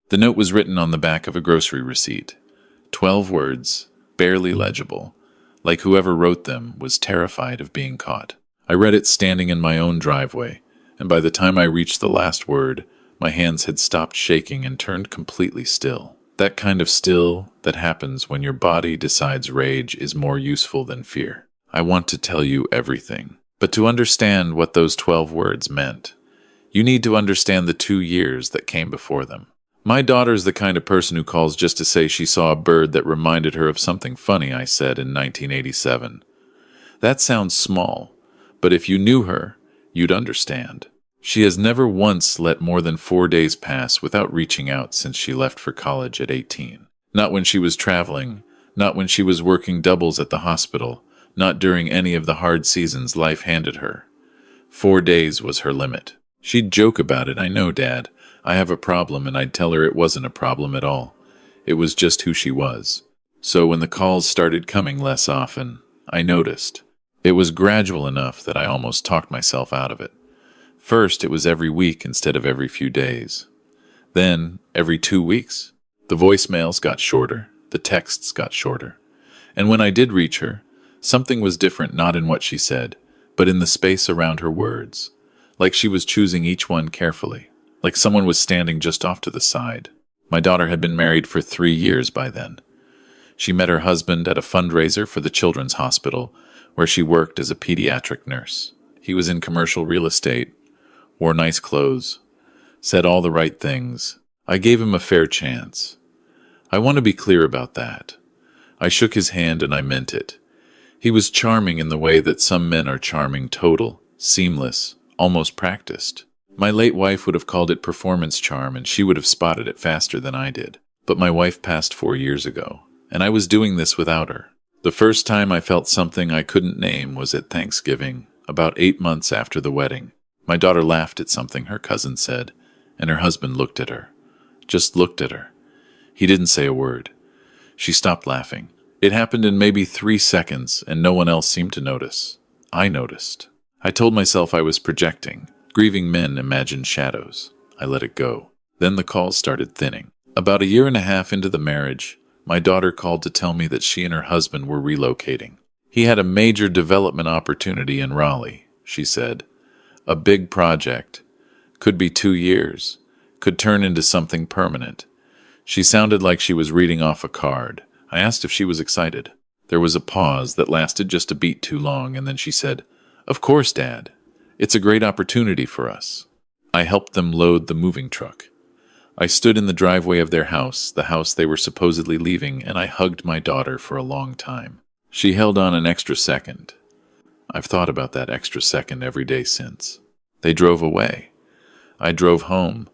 The note was written on the back of a grocery receipt. 12 words, barely legible, like whoever wrote them was terrified of being caught. I read it standing in my own driveway, and by the time I reached the last word, my hands had stopped shaking and turned completely still. That kind of still that happens when your body decides rage is more useful than fear. I want to tell you everything. But to understand what those 12 words meant, you need to understand the 2 years that came before them. My daughter's the kind of person who calls just to say she saw a bird that reminded her of something funny I said in 1987. That sounds small, but if you knew her, you'd understand. She has never once let more than 4 days pass without reaching out since she left for college at 18. Not when she was traveling, not when she was working doubles at the hospital, not during any of the hard seasons life handed her. 4 days was her limit. She'd joke about it, I know, Dad. I have a problem, and I'd tell her it wasn't a problem at all. It was just who she was. So when the calls started coming less often, I noticed. It was gradual enough that I almost talked myself out of it. First, it was every week instead of every few days. Then, every 2 weeks. The voicemails got shorter, the texts got shorter. And when I did reach her, something was different not in what she said, but in the space around her words. Like she was choosing each one carefully. Like someone was standing just off to the side. My daughter had been married for 3 years by then. She met her husband at a fundraiser for the Children's Hospital, where she worked as a pediatric nurse. He was in commercial real estate, wore nice clothes, said all the right things. I gave him a fair chance. I want to be clear about that. I shook his hand and I meant it. He was charming in the way that some men are charming, total, seamless, almost practiced. My late wife would have called it performance charm, and she would have spotted it faster than I did. But my wife passed 4 years ago, and I was doing this without her. The first time I felt something I couldn't name was at Thanksgiving, about 8 months after the wedding. My daughter laughed at something her cousin said, and her husband looked at her. Just looked at her. He didn't say a word. She stopped laughing. It happened in maybe 3 seconds, and no one else seemed to notice. I noticed. I told myself I was projecting. Grieving men imagine shadows. I let it go. Then the calls started thinning. About 1.5 years into the marriage, my daughter called to tell me that she and her husband were relocating. He had a major development opportunity in Raleigh, she said. A big project. Could be 2 years. Could turn into something permanent. She sounded like she was reading off a card. I asked if she was excited. There was a pause that lasted just a beat too long, and then she said, "Of course, Dad. It's a great opportunity for us." I helped them load the moving truck. I stood in the driveway of their house, the house they were supposedly leaving, and I hugged my daughter for a long time. She held on an extra second. I've thought about that extra second every day since. They drove away. I drove home,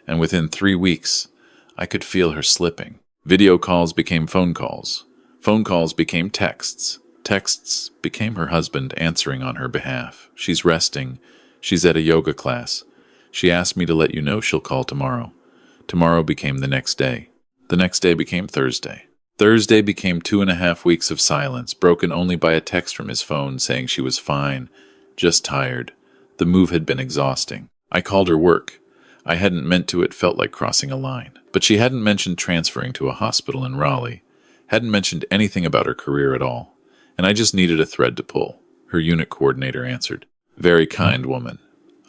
and within 3 weeks, I could feel her slipping. Video calls became phone calls. Phone calls became texts. Texts became her husband answering on her behalf. She's resting. She's at a yoga class. She asked me to let you know she'll call tomorrow. Tomorrow became the next day. The next day became Thursday. Thursday became 2.5 weeks of silence, broken only by a text from his phone saying she was fine, just tired. The move had been exhausting. I called her work. I hadn't meant to. It felt like crossing a line. But she hadn't mentioned transferring to a hospital in Raleigh, hadn't mentioned anything about her career at all. And I just needed a thread to pull. Her unit coordinator answered. "Very kind woman."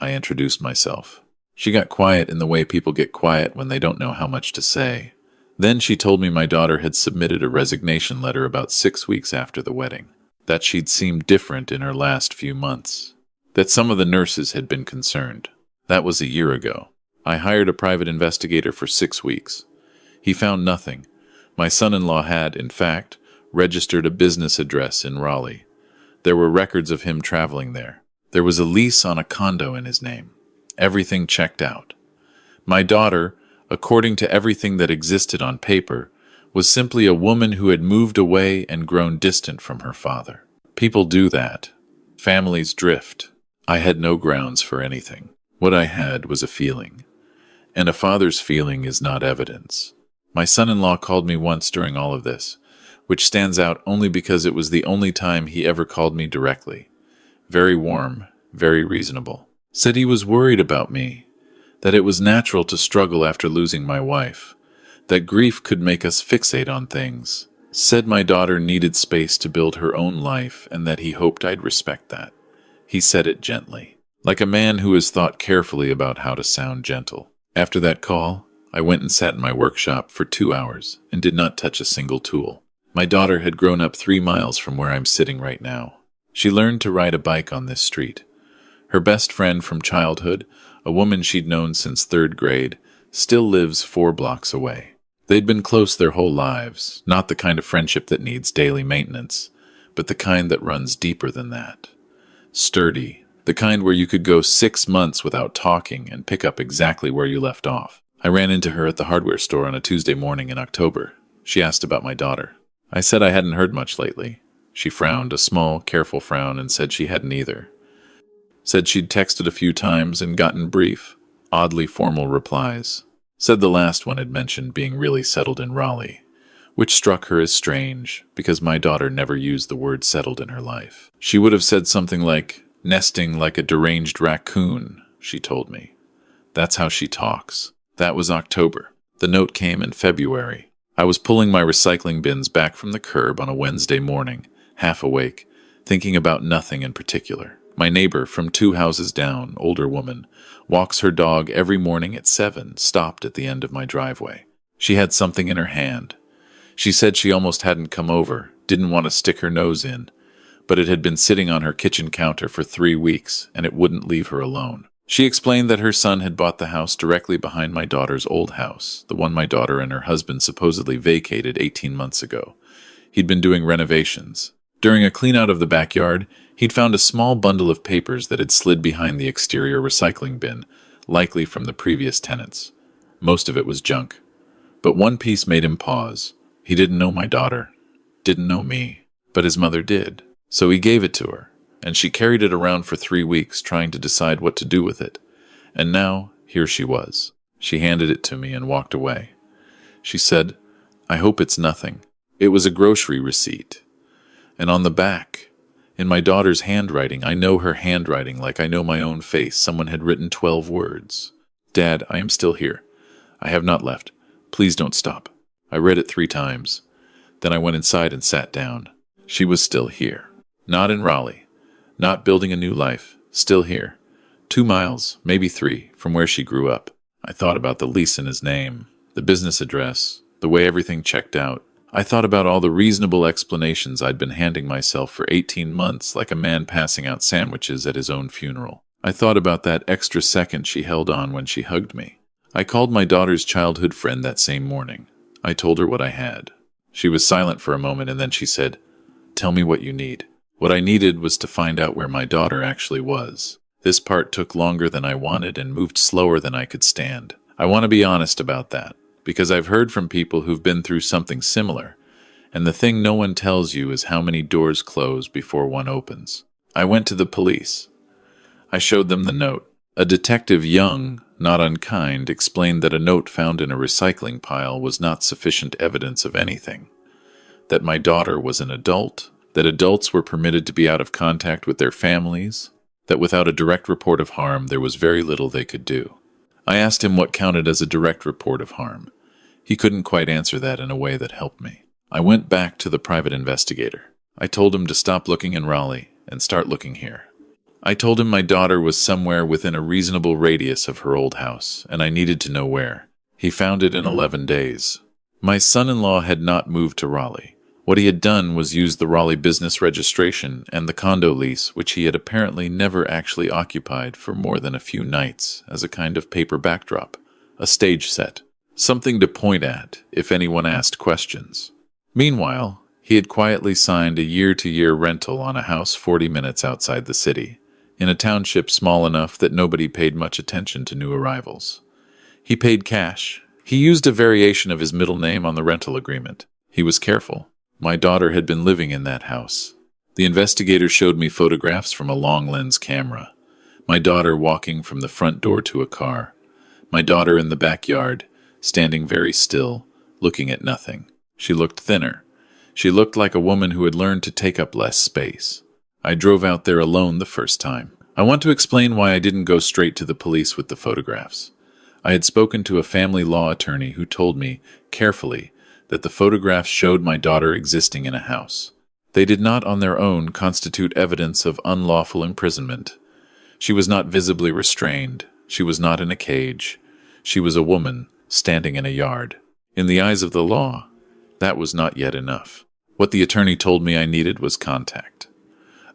I introduced myself. She got quiet in the way people get quiet when they don't know how much to say. Then she told me my daughter had submitted a resignation letter about 6 weeks after the wedding, that she'd seemed different in her last few months, that some of the nurses had been concerned. That was a year ago. I hired a private investigator for 6 weeks. He found nothing. My son-in-law had, in fact, registered a business address in Raleigh. There were records of him traveling there. There was a lease on a condo in his name. Everything checked out. My daughter, according to everything that existed on paper, was simply a woman who had moved away and grown distant from her father. People do that. Families drift. I had no grounds for anything. What I had was a feeling. And a father's feeling is not evidence. My son-in-law called me once during all of this, which stands out only because it was the only time he ever called me directly. Very warm, very reasonable. Said he was worried about me, that it was natural to struggle after losing my wife, that grief could make us fixate on things. Said my daughter needed space to build her own life and that he hoped I'd respect that. He said it gently, like a man who has thought carefully about how to sound gentle. After that call, I went and sat in my workshop for 2 hours and did not touch a single tool. My daughter had grown up 3 miles from where I'm sitting right now. She learned to ride a bike on this street. Her best friend from childhood, a woman she'd known since 3rd grade, still lives 4 blocks away. They'd been close their whole lives, not the kind of friendship that needs daily maintenance, but the kind that runs deeper than that. Sturdy, the kind where you could go 6 months without talking and pick up exactly where you left off. I ran into her at the hardware store on a Tuesday morning in October. She asked about my daughter. I said I hadn't heard much lately. She frowned, a small, careful frown, and said she hadn't either. Said she'd texted a few times and gotten brief, oddly formal replies. Said the last one had mentioned being really settled in Raleigh, which struck her as strange because my daughter never used the word settled in her life. She would have said something like, nesting like a deranged raccoon, she told me. That's how she talks. That was October. The note came in February. I was pulling my recycling bins back from the curb on a Wednesday morning, half awake, thinking about nothing in particular. My neighbor from 2 houses down, older woman, walks her dog every morning at 7, stopped at the end of my driveway. She had something in her hand. She said she almost hadn't come over, didn't want to stick her nose in, but it had been sitting on her kitchen counter for 3 weeks, and it wouldn't leave her alone. She explained that her son had bought the house directly behind my daughter's old house, the one my daughter and her husband supposedly vacated 18 months ago. He'd been doing renovations. During a clean-out of the backyard, he'd found a small bundle of papers that had slid behind the exterior recycling bin, likely from the previous tenants. Most of it was junk. But one piece made him pause. He didn't know my daughter, didn't know me, but his mother did. So he gave it to her, and she carried it around for 3 weeks trying to decide what to do with it. And now, here she was. She handed it to me and walked away. She said, "I hope it's nothing." It was a grocery receipt. And on the back, in my daughter's handwriting, I know her handwriting like I know my own face, someone had written 12 words. "Dad, I am still here. I have not left. Please don't stop." I read it 3 times. Then I went inside and sat down. She was still here. Not in Raleigh. Not building a new life. Still here. 2 miles, maybe 3, from where she grew up. I thought about the lease in his name, the business address, the way everything checked out. I thought about all the reasonable explanations I'd been handing myself for 18 months, like a man passing out sandwiches at his own funeral. I thought about that extra second she held on when she hugged me. I called my daughter's childhood friend that same morning. I told her what I had. She was silent for a moment and then she said, "Tell me what you need." What I needed was to find out where my daughter actually was. This part took longer than I wanted and moved slower than I could stand. I want to be honest about that, because I've heard from people who've been through something similar, and the thing no one tells you is how many doors close before one opens. I went to the police. I showed them the note. A detective, young, not unkind, explained that a note found in a recycling pile was not sufficient evidence of anything. That my daughter was an adult, that adults were permitted to be out of contact with their families, that without a direct report of harm there was very little they could do. I asked him what counted as a direct report of harm. He couldn't quite answer that in a way that helped me. I went back to the private investigator. I told him to stop looking in Raleigh and start looking here. I told him my daughter was somewhere within a reasonable radius of her old house, and I needed to know where. He found it in 11 days. My son-in-law had not moved to Raleigh. What he had done was use the Raleigh business registration and the condo lease, which he had apparently never actually occupied for more than a few nights, as a kind of paper backdrop, a stage set, something to point at if anyone asked questions. Meanwhile, he had quietly signed a year-to-year rental on a house 40 minutes outside the city, in a township small enough that nobody paid much attention to new arrivals. He paid cash. He used a variation of his middle name on the rental agreement. He was careful. My daughter had been living in that house. The investigator showed me photographs from a long-lens camera. My daughter walking from the front door to a car. My daughter in the backyard, standing very still, looking at nothing. She looked thinner. She looked like a woman who had learned to take up less space. I drove out there alone the first time. I want to explain why I didn't go straight to the police with the photographs. I had spoken to a family law attorney who told me, carefully, that the photographs showed my daughter existing in a house. They did not on their own constitute evidence of unlawful imprisonment. She was not visibly restrained. She was not in a cage. She was a woman standing in a yard. In the eyes of the law, that was not yet enough. What the attorney told me I needed was contact.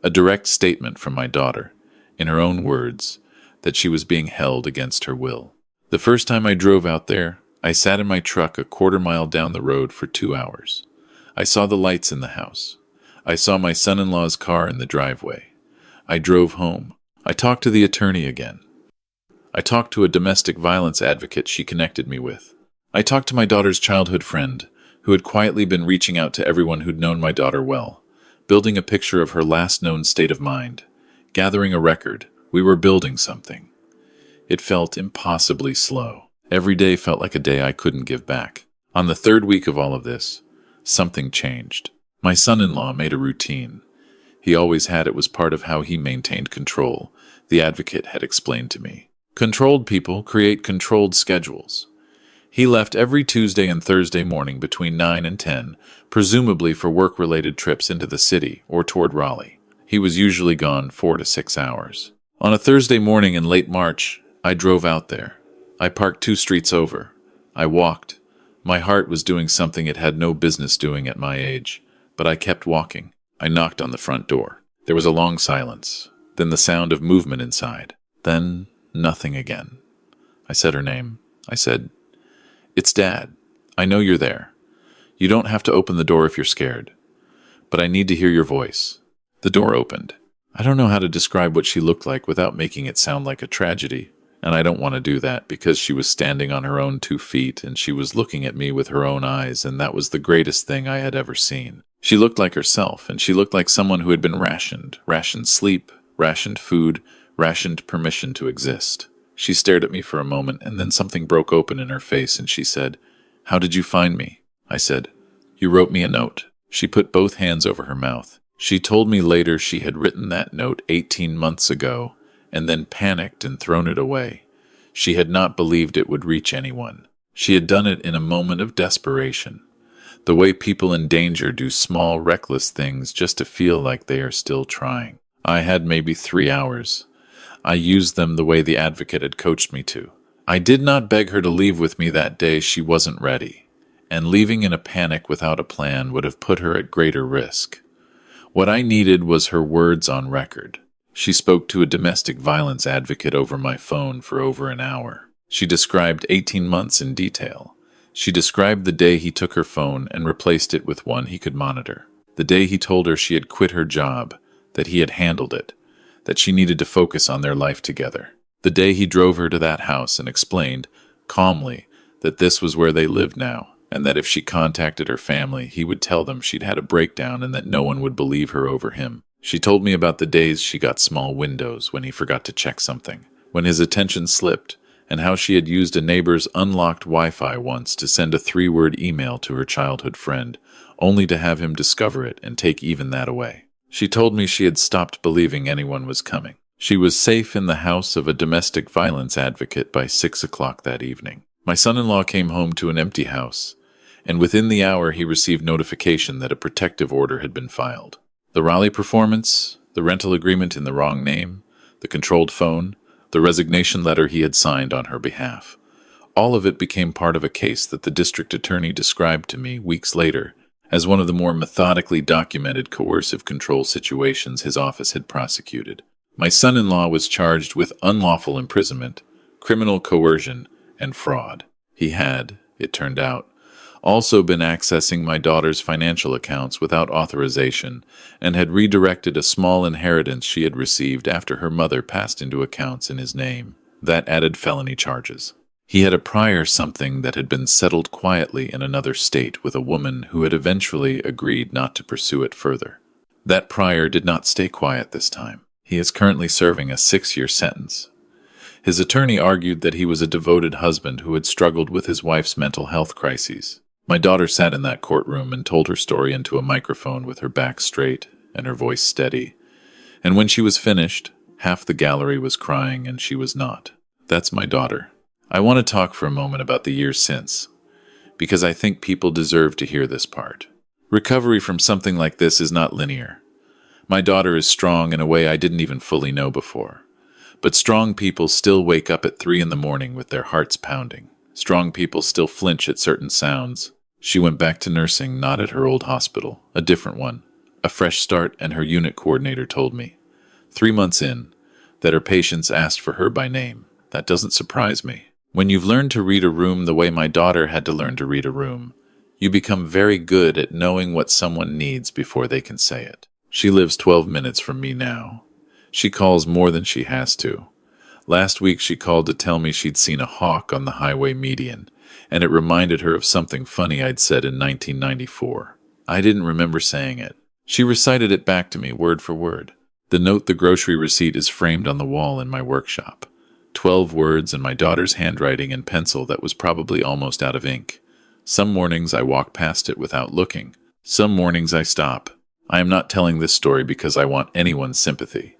A direct statement from my daughter, in her own words, that she was being held against her will. The first time I drove out there, I sat in my truck a quarter-mile down the road for 2 hours. I saw the lights in the house. I saw my son-in-law's car in the driveway. I drove home. I talked to the attorney again. I talked to a domestic violence advocate she connected me with. I talked to my daughter's childhood friend, who had quietly been reaching out to everyone who'd known my daughter well, building a picture of her last known state of mind, gathering a record. We were building something. It felt impossibly slow. Every day felt like a day I couldn't give back. On the 3rd week of all of this, something changed. My son-in-law made a routine. He always had. It was part of how he maintained control, the advocate had explained to me. Controlled people create controlled schedules. He left every Tuesday and Thursday morning between 9 and 10, presumably for work-related trips into the city or toward Raleigh. He was usually gone 4 to 6 hours. On a Thursday morning in late March, I drove out there. I parked 2 streets over. I walked. My heart was doing something it had no business doing at my age, but I kept walking. I knocked on the front door. There was a long silence, then the sound of movement inside. Then nothing again. I said her name. I said, "It's Dad. I know you're there. You don't have to open the door if you're scared, but I need to hear your voice." The door opened. I don't know how to describe what she looked like without making it sound like a tragedy, and I don't want to do that because she was standing on her own 2 feet and she was looking at me with her own eyes, and that was the greatest thing I had ever seen. She looked like herself, and she looked like someone who had been rationed sleep, rationed food, rationed permission to exist. She stared at me for a moment, and then something broke open in her face, and she said, "How did you find me?" I said, "You wrote me a note." She put both hands over her mouth. She told me later she had written that note 18 months ago, and then panicked and thrown it away. She had not believed it would reach anyone. She had done it in a moment of desperation. The way people in danger do small, reckless things just to feel like they are still trying. I had maybe 3 hours. I used them the way the advocate had coached me to. I did not beg her to leave with me that day. She wasn't ready, and leaving in a panic without a plan would have put her at greater risk. What I needed was her words on record. She spoke to a domestic violence advocate over my phone for over an hour. She described 18 months in detail. She described the day he took her phone and replaced it with one he could monitor. The day he told her she had quit her job, that he had handled it, that she needed to focus on their life together. The day he drove her to that house and explained, calmly, that this was where they lived now, and that if she contacted her family, he would tell them she'd had a breakdown and that no one would believe her over him. She told me about the days she got small windows when he forgot to check something, when his attention slipped, and how she had used a neighbor's unlocked Wi-Fi once to send a 3-word email to her childhood friend, only to have him discover it and take even that away. She told me she had stopped believing anyone was coming. She was safe in the house of a domestic violence advocate by 6 o'clock that evening. My son-in-law came home to an empty house, and within the hour he received notification that a protective order had been filed. The Raleigh performance, the rental agreement in the wrong name, the controlled phone, the resignation letter he had signed on her behalf. All of it became part of a case that the district attorney described to me weeks later as one of the more methodically documented coercive control situations his office had prosecuted. My son-in-law was charged with unlawful imprisonment, criminal coercion, and fraud. He had, it turned out, also been accessing my daughter's financial accounts without authorization and had redirected a small inheritance she had received after her mother passed into accounts in his name. That added felony charges. He had a prior something that had been settled quietly in another state with a woman who had eventually agreed not to pursue it further. That prior did not stay quiet this time. He is currently serving a 6-year sentence. His attorney argued that he was a devoted husband who had struggled with his wife's mental health crises. My daughter sat in that courtroom and told her story into a microphone with her back straight and her voice steady. And when she was finished, half the gallery was crying and she was not. That's my daughter. I want to talk for a moment about the years since, because I think people deserve to hear this part. Recovery from something like this is not linear. My daughter is strong in a way I didn't even fully know before. But strong people still wake up at 3 in the morning with their hearts pounding. Strong people still flinch at certain sounds. She went back to nursing, not at her old hospital, a different one. A fresh start, and her unit coordinator told me, 3 months in, that her patients asked for her by name. That doesn't surprise me. When you've learned to read a room the way my daughter had to learn to read a room, you become very good at knowing what someone needs before they can say it. She lives 12 minutes from me now. She calls more than she has to. Last week she called to tell me she'd seen a hawk on the highway median, and it reminded her of something funny I'd said in 1994. I didn't remember saying it. She recited it back to me word for word. The note, the grocery receipt, is framed on the wall in my workshop. 12 words in my daughter's handwriting in pencil that was probably almost out of ink. Some mornings I walk past it without looking. Some mornings I stop. I am not telling this story because I want anyone's sympathy.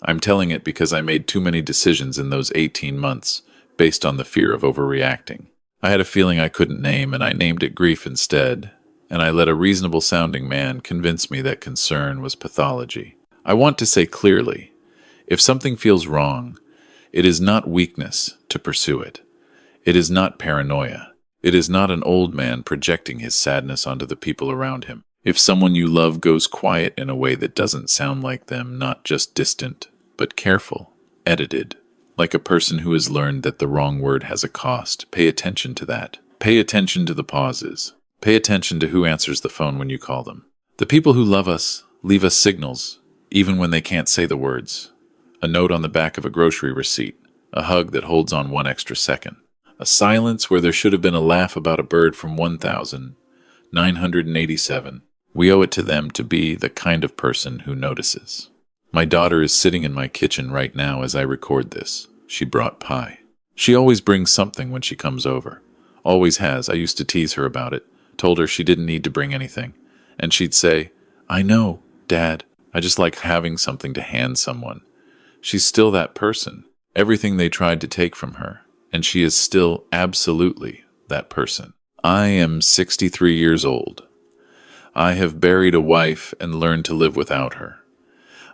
I'm telling it because I made too many decisions in those 18 months based on the fear of overreacting. I had a feeling I couldn't name, and I named it grief instead, and I let a reasonable-sounding man convince me that concern was pathology. I want to say clearly, if something feels wrong, it is not weakness to pursue it. It is not paranoia. It is not an old man projecting his sadness onto the people around him. If someone you love goes quiet in a way that doesn't sound like them, not just distant, but careful, edited, like a person who has learned that the wrong word has a cost, pay attention to that. Pay attention to the pauses. Pay attention to who answers the phone when you call them. The people who love us leave us signals, even when they can't say the words. A note on the back of a grocery receipt, a hug that holds on 1 extra second, a silence where there should have been a laugh about a bird from 1987. We owe it to them to be the kind of person who notices. My daughter is sitting in my kitchen right now as I record this. She brought pie. She always brings something when she comes over. Always has. I used to tease her about it. Told her she didn't need to bring anything. And she'd say, "I know, Dad. I just like having something to hand someone." She's still that person. Everything they tried to take from her. And she is still absolutely that person. I am 63 years old. I have buried a wife and learned to live without her.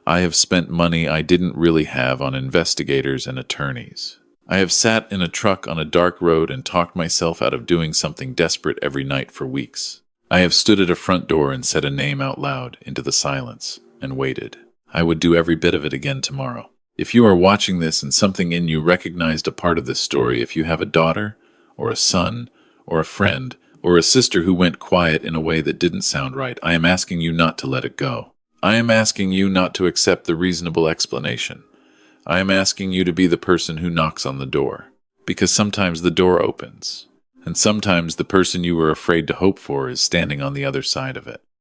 I have spent money I didn't really have on investigators and attorneys. I have sat in a truck on a dark road and talked myself out of doing something desperate every night for weeks. I have stood at a front door and said a name out loud into the silence and waited. I would do every bit of it again tomorrow. If you are watching this and something in you recognized a part of this story, if you have a daughter or a son or a friend or a sister who went quiet in a way that didn't sound right, I am asking you not to let it go. I am asking you not to accept the reasonable explanation. I am asking you to be the person who knocks on the door. Because sometimes the door opens, and sometimes the person you were afraid to hope for is standing on the other side of it.